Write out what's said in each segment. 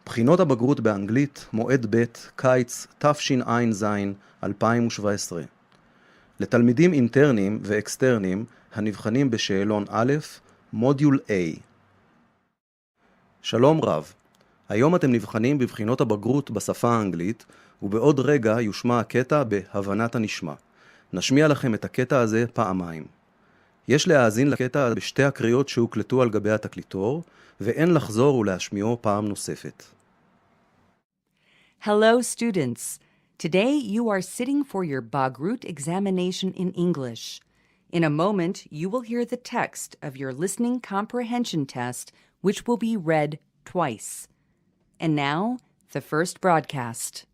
בחינות הבגרות באנגלית, מועד ב', קיץ, תשע"ז 2017. לתלמידים אינטרניים ואקסטרניים הנבחנים בשאלון א', מודיול A. שלום רב. היום אתם נבחנים בבחינות הבגרות בשפה האנגלית, ובעוד רגע יושמע הקטע בהבנת הנשמע. נשמיע לכם את הקטע הזה פעמיים. יש להאזין לקטע בשתי הקריאות שהוקלטו על גבי התקליטור, ואין לחזור ולהשמיעו פעם נוספת. Hello, students. Today you are sitting for your Bagrut examination in English. In a moment, you will hear the text of your listening comprehension test, which will be read twice. And now, the first broadcast.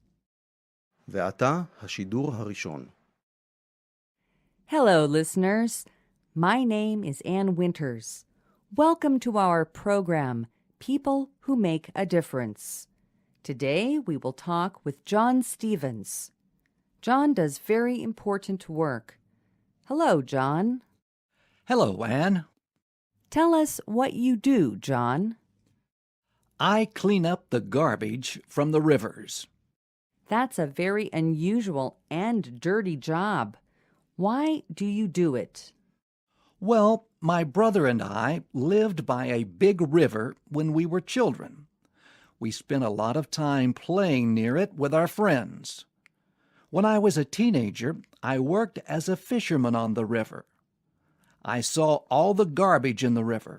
ועתה השידור הראשון. Hello, listeners. My name is Ann Winters. Welcome to our program, People Who Make a Difference. Today, we will talk with John Stevens. John does very important work. Hello, John. Hello, Anne. Tell us what you do, John. I clean up the garbage from the rivers. That's a very unusual and dirty job. Why do you do it? Well, my brother and I lived by a big river when we were children. We spent a lot of time playing near it with our friends. When I was a teenager, I worked as a fisherman on the river. I saw all the garbage in the river.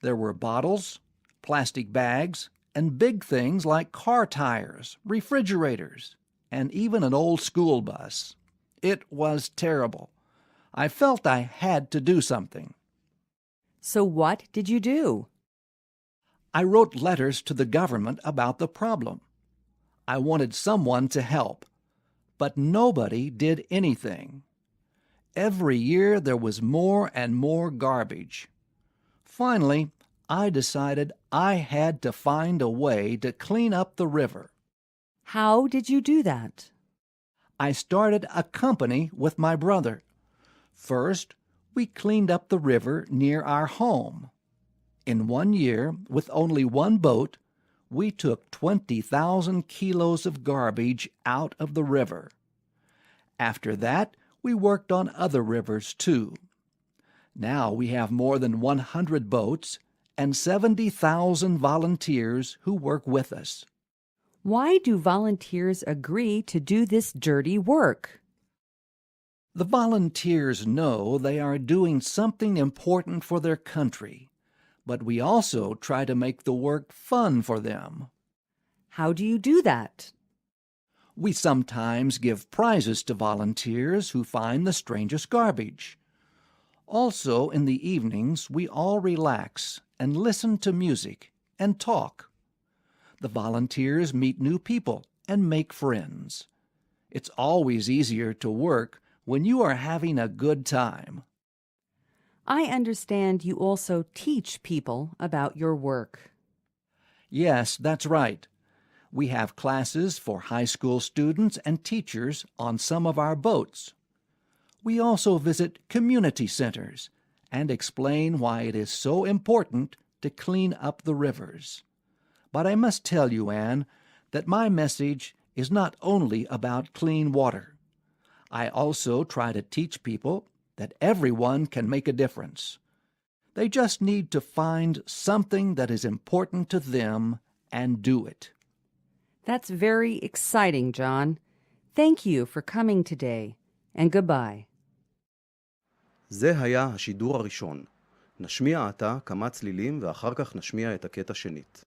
There were bottles, plastic bags, and big things like car tires, refrigerators, and even an old school bus. It was terrible. I felt I had to do something. So what did you do? I wrote letters to the government about the problem. I wanted someone to help, but nobody did anything. Every year there was more and more garbage. Finally, I decided I had to find a way to clean up the river. How did you do that? I started a company with my brother. First, we cleaned up the river near our home. In 1 year, with only one boat, we took 20,000 kilos of garbage out of the river. After that, we worked on other rivers too. Now we have more than 100 boats and 70,000 volunteers who work with us. Why do volunteers agree to do this dirty work? The volunteers know they are doing something important for their country, but we also try to make the work fun for them. How do you do that? We sometimes give prizes to volunteers who find the strangest garbage. Also, in the evenings, we all relax and listen to music and talk. The volunteers meet new people and make friends. It's always easier to work when you are having a good time. I understand you also teach people about your work. Yes, that's right. We have classes for high school students and teachers on some of our boats. We also visit community centers and explain why it is so important to clean up the rivers. But I must tell you, Anne, that my message is not only about clean water. I also try to teach people that everyone can make a difference. They just need to find something that is important to them and do it. That's very exciting, John. Thank you for coming today, and goodbye. זה היה השידור הראשון. נשמיע עתה כמה צלילים ואחר כך נשמיע את הקטע שנית.